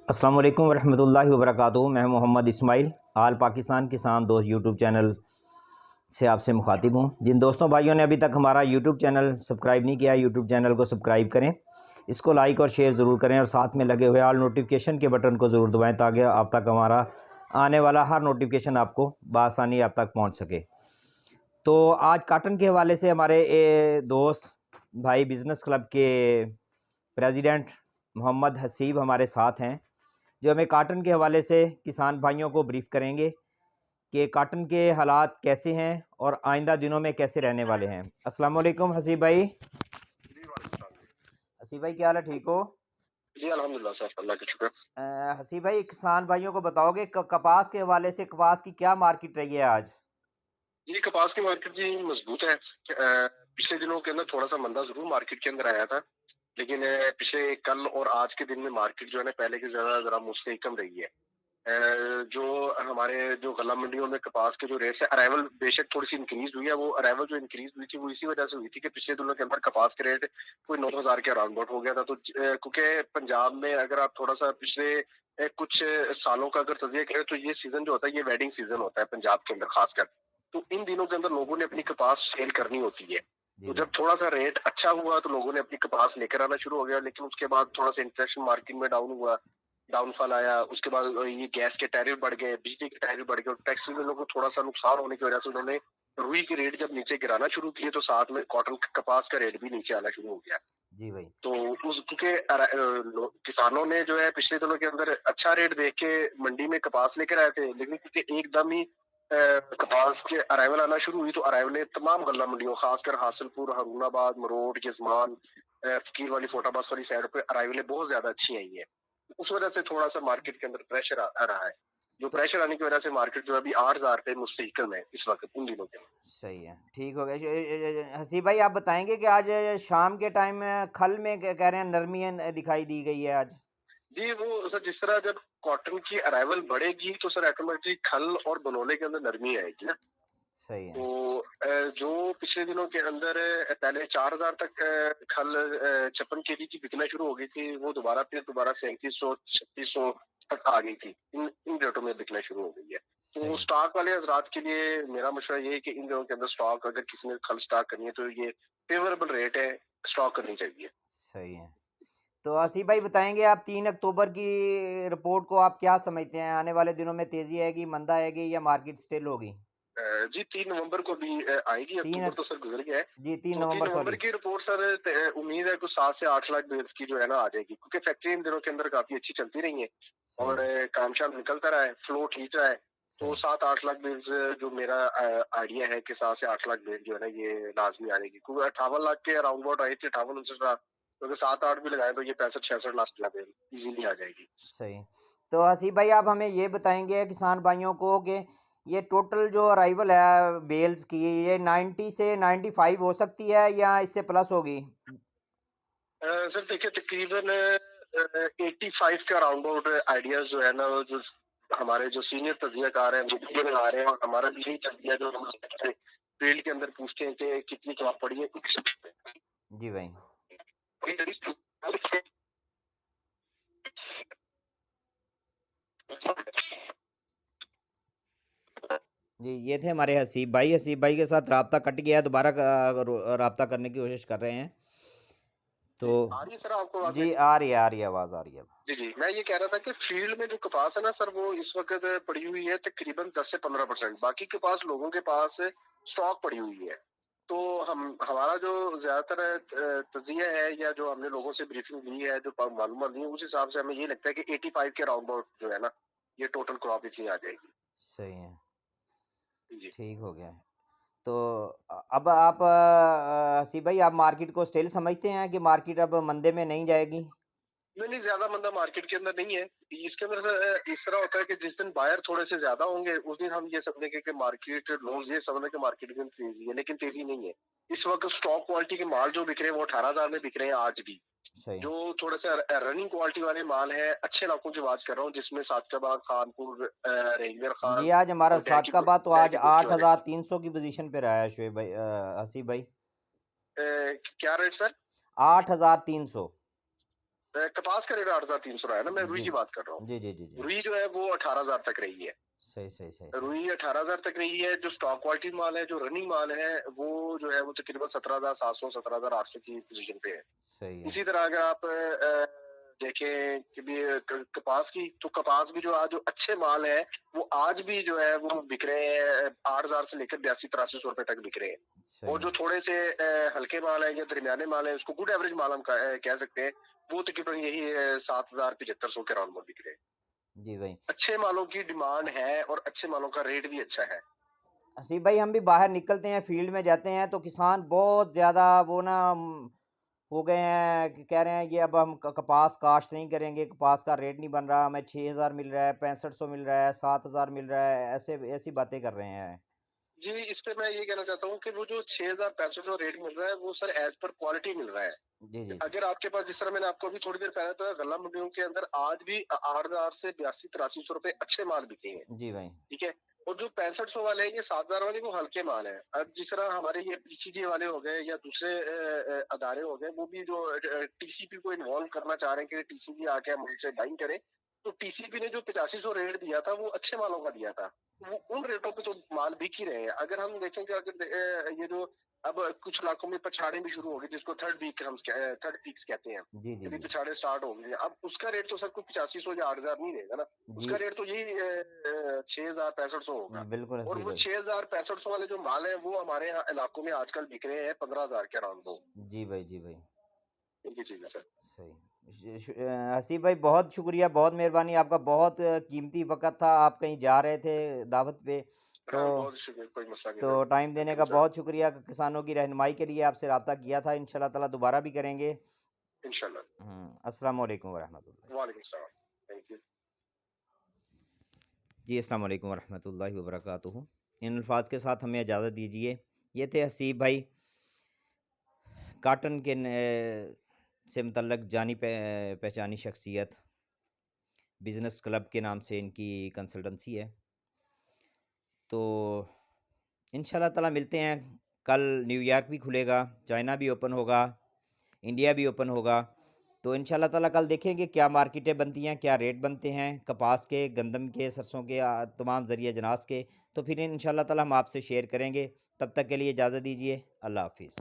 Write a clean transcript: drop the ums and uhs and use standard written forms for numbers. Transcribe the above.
अस्सलाम वालेकुम रहमतुल्लाहि व बरकातुहू। मैं मोहम्मद इस्माइल आल पाकिस्तान किसान दोस्त यूट्यूब चैनल से आपसे मुखातिब हूँ। जिन दोस्तों भाइयों ने अभी तक हमारा यूट्यूब चैनल सब्सक्राइब नहीं किया, यूट्यूब चैनल को सब्सक्राइब करें, इसको लाइक और शेयर ज़रूर करें और साथ में लगे हुए ऑल नोटिफिकेशन के बटन को ज़रूर दबाएँ ताकि आप तक हमारा आने वाला हर नोटिफिकेशन आपको बआसानी आप तक पहुँच सके। तो आज काटन के हवाले से हमारे दोस्त भाई बिज़नेस क्लब के प्रेसिडेंट मोहम्मद हसीब हमारे साथ हैं, जो हमें काटन के हवाले से किसान भाइयों को ब्रीफ करेंगे कि काटन के हालात कैसे हैं और आइंदा दिनों में कैसे रहने वाले हैं। अस्सलाम वालेकुम हसीब भाई। जी वालेकुम सलाम। हसीब भाई क्या हाल है, ठीक हो? जी अल्हम्दुलिल्लाह सर, अल्लाह का शुक्र। हसीब भाई किसान भाइयों को बताओगे कपास के हवाले से कपास की क्या मार्केट रही है आज? जी कपास की मार्केट जी मजबूत है। पिछले दिनों के अंदर थोड़ा सा मंदा जरूर मार्केट के अंदर आया था, लेकिन पिछले कल और आज के दिन में मार्केट जो है ना पहले की ज्यादा जरा मुझसे कम रही है। जो हमारे जो गल्ला मंडियों में कपास के जो रेट्स है, अराइवल बेशक थोड़ी सी इंक्रीज हुई है। वो अराइवल जो इंक्रीज हुई थी वो इसी वजह से हुई थी कि पिछले दिनों के अंदर कपास के रेट कोई 9,000 के अराउंड अबाउट हो गया था। तो क्योंकि पंजाब में अगर आप थोड़ा सा पिछले कुछ सालों का अगर तजिया करें तो ये सीजन जो होता है ये वेडिंग सीजन होता है पंजाब के अंदर खासकर। तो इन दिनों के अंदर लोगों ने अपनी कपास सेल करनी होती है। जी तो भाई। जब थोड़ा सा रेट अच्छा हुआ तो लोगों ने अपनी कपास लेकर आना शुरू हो गया, लेकिन उसके बाद थोड़ा सा इंफ्लेशन मार्केट में डाउन हुआ, डाउनफॉल आया। उसके बाद ये गैस के टैरिफ बढ़ गए, बिजली के टैरिफ बढ़ गए और टैक्सी में लोगों को थोड़ा सा नुकसान होने की वजह से उन्होंने रुई के रेट जब नीचे गिराना शुरू किए तो साथ में कॉटन कपास का रेट भी नीचे आना शुरू हो गया। जी भाई। तो उस क्योंकि किसानों ने जो है पिछले दिनों के अंदर अच्छा रेट देख के मंडी में कपास लेकर आए थे, लेकिन क्योंकि एकदम ही कपास के अराइवल आना शुरू हुई तो अराइवल तमाम गल्ला मंडियों खासकर हासिलपुर, हरूनाबाद, मरोड़, यजमान, फकीर वाली, फोटाबाज वाली साइड पे अराइवल बहुत ज्यादा अच्छी आई है। उस वजह से थोड़ा सा मार्केट के अंदर प्रेशर आ रहा है। जो तो प्रेशर आने की वजह से मार्केट जो है अभी 8,000 पे मुस्तहिकम है इस वक्त उन दिनों के। सही है, ठीक हो गया। हसीब भाई आप बताएंगे कि आज शाम के टाइम खल में कह रहे हैं नरमी दिखाई दी गई है आज। जी वो सर जिस तरह जब कॉटन की अराइवल बढ़ेगी तो सर ऑटोमेटिकली खल और बनोले के अंदर नरमी आएगी ना। सही है। तो जो पिछले दिनों के अंदर पहले 4,000 तक खल 56 केजी की बिकना शुरू हो गई थी, वो दोबारा 3700 3600 तक आ गई थी। इन इन रेटों में बिकना शुरू हो गई है। तो सही है। स्टॉक वाले हजरात के लिए मेरा मशवरा ये है कि इन दिनों के अंदर स्टॉक अगर किसी ने खल स्टॉक करनी है तो ये फेवरेबल रेट है, स्टॉक करनी चाहिए। सही है। तो हसीब भाई बताएंगे आप 3 अक्टूबर की रिपोर्ट को आप क्या समझते हैं, आने वाले दिनों में तेजी आएगी, मंदा आएगी या मार्केट स्टिल होगी? जी 3 नवंबर को भी आएगी। तीन अक्टूबर तो सर गुजर गया है। जी, तीन तो तीन नवंबर नवंबर सॉरी। की रिपोर्ट सर उम्मीद है कुछ 7 से 8 लाख बेल्स की जो है ना आ जाएगी, क्योंकि फैक्ट्री इन दिनों के अंदर काफी अच्छी चलती रही है सही और है। काम शाम निकलता रहा है, फ्लो ठीक रहा है। तो सही। 7-8 लाख बेल्स जो मेरा आइडिया है कि 7 से 8 लाख बेल जो है ना ये लाजमी आ जाएगी, क्योंकि 58 लाख के अराउंड अबाउट आई थी, 58-59 लाख। तो अगर 7-8 भी लगाए तो ये 65-66 लाख बेल इजीली आ जाएगी। सही। तो हसीब भाई आप हमें ये बताएंगे किसान भाइयों को कि ये टोटल जो अराइवल है बेल्स की, ये 90 से 95 हो सकती है या इससे प्लस होगी? सर देखिए तकरीबन 85 के अराउंड अबाउट आइडियाज जो है ना वो जो हमारे जो सीनियर तजियाकार हैं वो भी लगा रहे हैं, और हमारा भी यही तजिया जो हम फील्ड के अंदर पूछते हैं कि कितनी क्रॉप पड़ी है कुछ। जी भाई। जी ये थे हमारे हसीब भाई के साथ राब्ता कट गया है, दोबारा राब्ता करने की कोशिश कर रहे हैं। तो जी आ रही है सर आपको आवाज जी मेरी? आ रही है आवाज़ आ रही है अब। जी जी मैं ये कह रहा था कि फील्ड में जो कपास है ना सर वो इस वक्त पड़ी हुई है तकरीबन 10 से 15%। बाकी कपास लोगों के पास स्टॉक पड़ी हुई है। तो हम हमारा जो ज्यादातर तजिया है या जो हमने लोगों से ब्रीफिंग ली है, जो मालूमात ली है, उस हिसाब से हमें ये लगता है कि 85 के अराउंड अबाउट जो है ना ये टोटल क्रॉप इतनी आ जाएगी। सही है। जी ठीक हो गया है। तो अब आप हसीब भाई आप मार्केट को स्टिल समझते हैं कि मार्केट अब मंदे में नहीं जाएगी? नहीं नहीं, ज्यादा मंदा मार्केट के अंदर नहीं है। इसके अंदर इस तरह होता है कि जिस दिन बायर थोड़े से ज्यादा होंगे उस दिन हम ये समझेंगे कि मार्केट, लोग ये समझ कि मार्केट में तेजी है, लेकिन तेजी नहीं है। इस वक्त स्टॉक क्वालिटी के माल जो बिक रहे हैं वो 18,000 में बिक रहे हैं आज भी। सही। जो थोड़ा सा रनिंग क्वालिटी वाले माल है, अच्छे इलाकों की बात कर रहा हूँ जिसमें सादकाबाद, खानपुर, रेंजर जी खान आज हमारा और सादकाबाद तो आज डैकीपुर वाले। 8,300 की पोजीशन पे रहा है शुएब भाई, हसीब भाई। क्या रेट सर? 8,300। कपास का रेट 8,300 रहा है ना, मैं रुई जी की बात कर रहा हूँ। जी जी जी जी रुई जो है वो 18,000 तक रही है। सही सही सही सही रुई 18,000 तक रही है। जो स्टॉक क्वालिटी माल है, जो रनिंग माल है, वो जो है वो तकरीबन 17,700 17,800 की पोजीशन पे है। सही है। इसी तरह अगर आप देखें कि भी कपास की, तो कपास भी जो आज जो अच्छे माल है वो आज भी जो है वो बिक रहे हैं 8,000 से लेकर 82-8300 रुपए तक बिक रहे हैं। सही और जो है। थोड़े से हल्के माल है या दरमियाने माल है, उसको गुड एवरेज माल हम कह सकते हैं, वो तकरीबन यही 7,000-7500 के अराउंड में बिक रहे हैं। जी भाई। अच्छे मालों की डिमांड है और अच्छे मालों का रेट भी अच्छा है। हसीब भाई हम भी बाहर निकलते हैं फील्ड में जाते हैं तो किसान बहुत ज़्यादा वो ना हो गए हैं कि कह रहे हैं ये अब हम कपास काश्त नहीं करेंगे, कपास का रेट नहीं बन रहा, हमें 6,000 मिल रहा है, 6500 मिल रहा है, 7,000 मिल रहा है, ऐसे ऐसी बातें कर रहे हैं। जी, इस पे मैं ये कहना चाहता हूँ कि वो जो 6,000-6500 जो रेट मिल रहा है, वो सर एज़ पर क्वालिटी मिल रहा है। जी जी जी अगर आपके पास, जिस तरह मैंने आपको अभी थोड़ी देर पहले बताया, गल्ला मंडियों के अंदर आज भी 8,000 से 82-8300 रुपए अच्छे माल बिके हैं, जी भाई। ठीक है? और जो 6500 वाले हैं, ये 7,000 वाले, वो हल्के माल हैं। अब जिस तरह हमारे ये पीसीजी वाले हो गए या दूसरे अदारे हो गए, वो भी जो टीसीपी को इन्वॉल्व करना चाह रहे हैं कि टीसीपी आके हम उनसे बाइंग करें, तो टीसीपी ने जो 8500 रेट दिया था, वो अच्छे मालों का दिया था। वो उन रेटों पे तो माल बिक ही रहे हैं। अगर हम देखेंगे, अगर ये जो अब कुछ इलाकों में पछाड़े भी शुरू हो गए, जिसको थर्ड पीक्स कहते हैं, जी जी अभी जी पछाड़े स्टार्ट हो गए हैं। अब उसका रेट तो सर कोई 8500 या 8,000 नहीं देगा ना, जी उसका रेट तो यही 6,000-6500 होगा। बिल्कुल और हसीब वो भाई। 6,000-6500 वाले जो माल है, वो हमारे यहाँ इलाकों में आजकल बिक रहे हैं 15,000 के अराउंड। दो जी भाई जी भाई। ये चीज है सर। सही। हसीब भाई बहुत शुक्रिया, बहुत मेहरबानी आपका, बहुत कीमती वक़्त था, आप कहीं जा रहे थे दावत पे, तो हाँ, बहुत शुक्रिया, कोई मसला नहीं तो सर। टाइम थैंक देने यू का सर। बहुत शुक्रिया। किसानों की रहनुमाई के लिए आपसे राब्ता किया था, इंशाल्लाह ताला दोबारा भी करेंगे। इंशाल्लाह। अस्सलाम वालेकुम वरहमतुल्लाह। वालेकुम सलाम। Thank you. जी, अस्सलाम वालेकुम वरहमतुल्लाहि वबरकातुहू। इन अल्फाज़ के साथ हमें इजाज़त दीजिए। ये थे हसीब भाई, कॉटन के से मुतल्लक जानी पहचानी शख्सियत, बिज़नेस क्लब के नाम से इनकी कंसल्टेंसी है। तो इंशाल्लाह ताला मिलते हैं। कल न्यूयॉर्क भी खुलेगा, चाइना भी ओपन होगा, इंडिया भी ओपन होगा। तो इंशाल्लाह ताला कल देखेंगे क्या मार्केटें बनती हैं, क्या रेट बनते हैं कपास के, गंदम के, सरसों के, तमाम ज़रिए अजनास के। तो फिर इंशाल्लाह ताला हम आपसे शेयर करेंगे। तब तक के लिए इजाज़त दीजिए। अल्लाह हाफ़िज़।